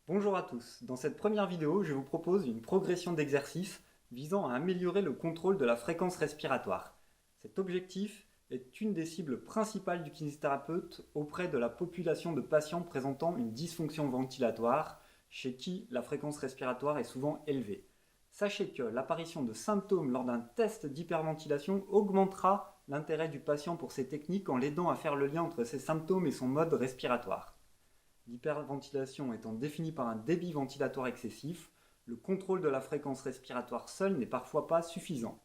Bonjour à tous, dans cette première vidéo, je vous propose une progression d'exercices visant à améliorer le contrôle de la fréquence respiratoire. Cet objectif est une des cibles principales du kinésithérapeute auprès de la population de patients présentant une dysfonction ventilatoire, chez qui la fréquence respiratoire est souvent élevée. Sachez que l'apparition de symptômes lors d'un test d'hyperventilation augmentera l'intérêt du patient pour ces techniques en l'aidant à faire le lien entre ces symptômes et son mode respiratoire. L'hyperventilation étant définie par un débit ventilatoire excessif, le contrôle de la fréquence respiratoire seul n'est parfois pas suffisant.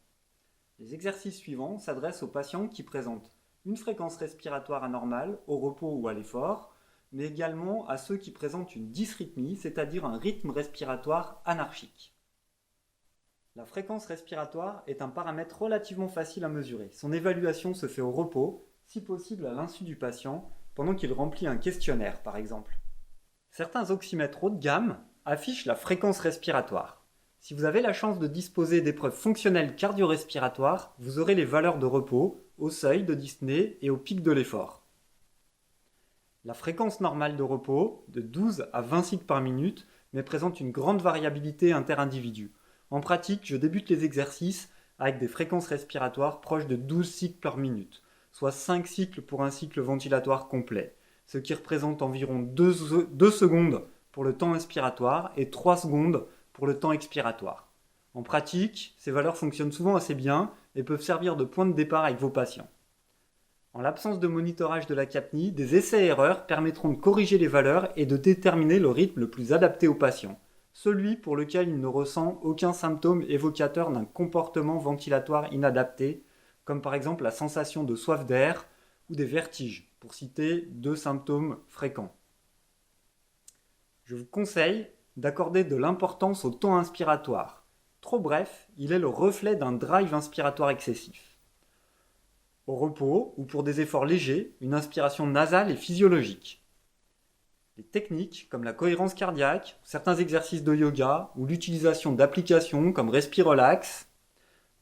Les exercices suivants s'adressent aux patients qui présentent une fréquence respiratoire anormale au repos ou à l'effort, mais également à ceux qui présentent une dysrythmie, c'est-à-dire un rythme respiratoire anarchique. La fréquence respiratoire est un paramètre relativement facile à mesurer. Son évaluation se fait au repos, si possible à l'insu du patient, pendant qu'il remplit un questionnaire par exemple. Certains oxymètres haut de gamme affichent la fréquence respiratoire. Si vous avez la chance de disposer d'épreuves fonctionnelles cardio-respiratoires, vous aurez les valeurs de repos, au seuil de dyspnée et au pic de l'effort. La fréquence normale de repos, de 12 à 20 cycles par minute, mais présente une grande variabilité inter-individu. En pratique, je débute les exercices avec des fréquences respiratoires proches de 12 cycles par minute, soit 5 cycles pour un cycle ventilatoire complet, ce qui représente environ 2 secondes pour le temps inspiratoire et 3 secondes pour le temps expiratoire. En pratique, ces valeurs fonctionnent souvent assez bien et peuvent servir de point de départ avec vos patients. En l'absence de monitorage de la CAPNI, des essais-erreurs permettront de corriger les valeurs et de déterminer le rythme le plus adapté au patient, celui pour lequel il ne ressent aucun symptôme évocateur d'un comportement ventilatoire inadapté, comme par exemple la sensation de soif d'air ou des vertiges, pour citer deux symptômes fréquents. Je vous conseille d'accorder de l'importance au temps inspiratoire. Trop bref, il est le reflet d'un drive inspiratoire excessif. Au repos ou pour des efforts légers, une inspiration nasale est physiologique. Les techniques comme la cohérence cardiaque, certains exercices de yoga ou l'utilisation d'applications comme Respirelax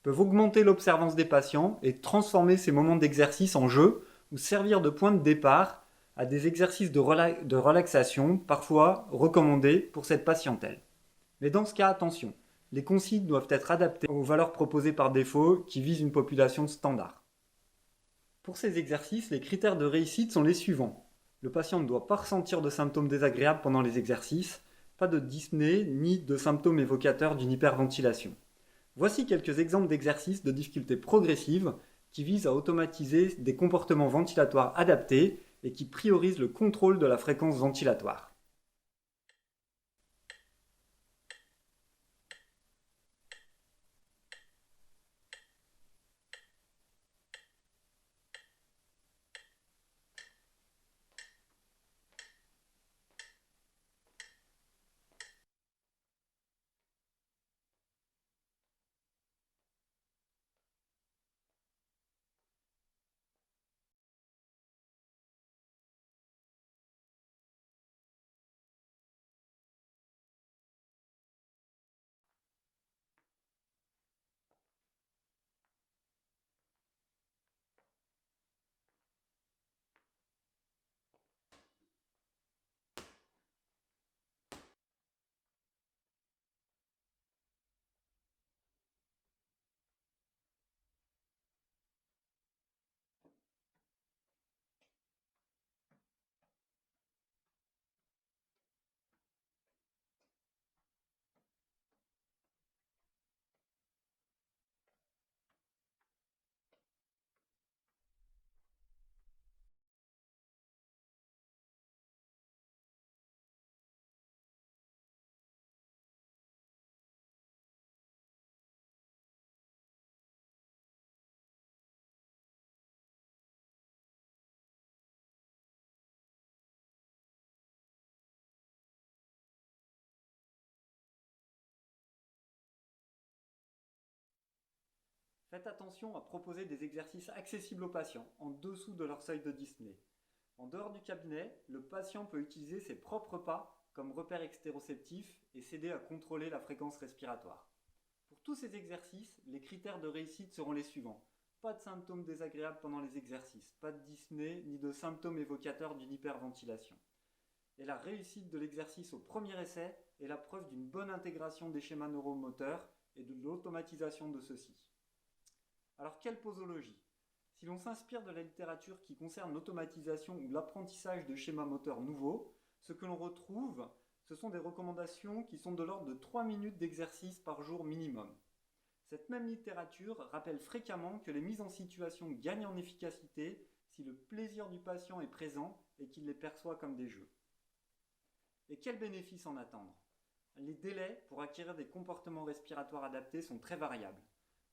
peuvent augmenter l'observance des patients et transformer ces moments d'exercice en jeu ou servir de point de départ à des exercices de relaxation parfois recommandés pour cette patientèle. Mais dans ce cas, attention, les consignes doivent être adaptées aux valeurs proposées par défaut qui visent une population standard. Pour ces exercices, les critères de réussite sont les suivants. Le patient ne doit pas ressentir de symptômes désagréables pendant les exercices, pas de dyspnée ni de symptômes évocateurs d'une hyperventilation. Voici quelques exemples d'exercices de difficulté progressive qui visent à automatiser des comportements ventilatoires adaptés et qui priorisent le contrôle de la fréquence ventilatoire. Faites attention à proposer des exercices accessibles aux patients, en dessous de leur seuil de dyspnée. En dehors du cabinet, le patient peut utiliser ses propres pas comme repère extéroceptif et s'aider à contrôler la fréquence respiratoire. Pour tous ces exercices, les critères de réussite seront les suivants. Pas de symptômes désagréables pendant les exercices, pas de dyspnée ni de symptômes évocateurs d'une hyperventilation. et la réussite de l'exercice au premier essai est la preuve d'une bonne intégration des schémas neuromoteurs et de l'automatisation de ceux-ci. Alors quelle posologie? Si l'on s'inspire de la littérature qui concerne l'automatisation ou l'apprentissage de schémas moteurs nouveaux, ce que l'on retrouve, ce sont des recommandations qui sont de l'ordre de 3 minutes d'exercice par jour minimum. Cette même littérature rappelle fréquemment que les mises en situation gagnent en efficacité si le plaisir du patient est présent et qu'il les perçoit comme des jeux. Et quels bénéfices en attendre? Les délais pour acquérir des comportements respiratoires adaptés sont très variables.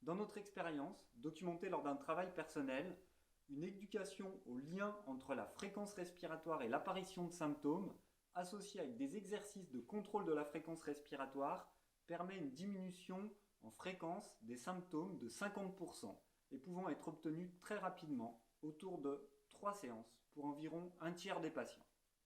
Dans notre expérience, documentée lors d'un travail personnel, une éducation au lien entre la fréquence respiratoire et l'apparition de symptômes, associée avec des exercices de contrôle de la fréquence respiratoire, permet une diminution en fréquence des symptômes de 50% et pouvant être obtenue très rapidement, autour de 3 séances, pour environ un tiers des patients.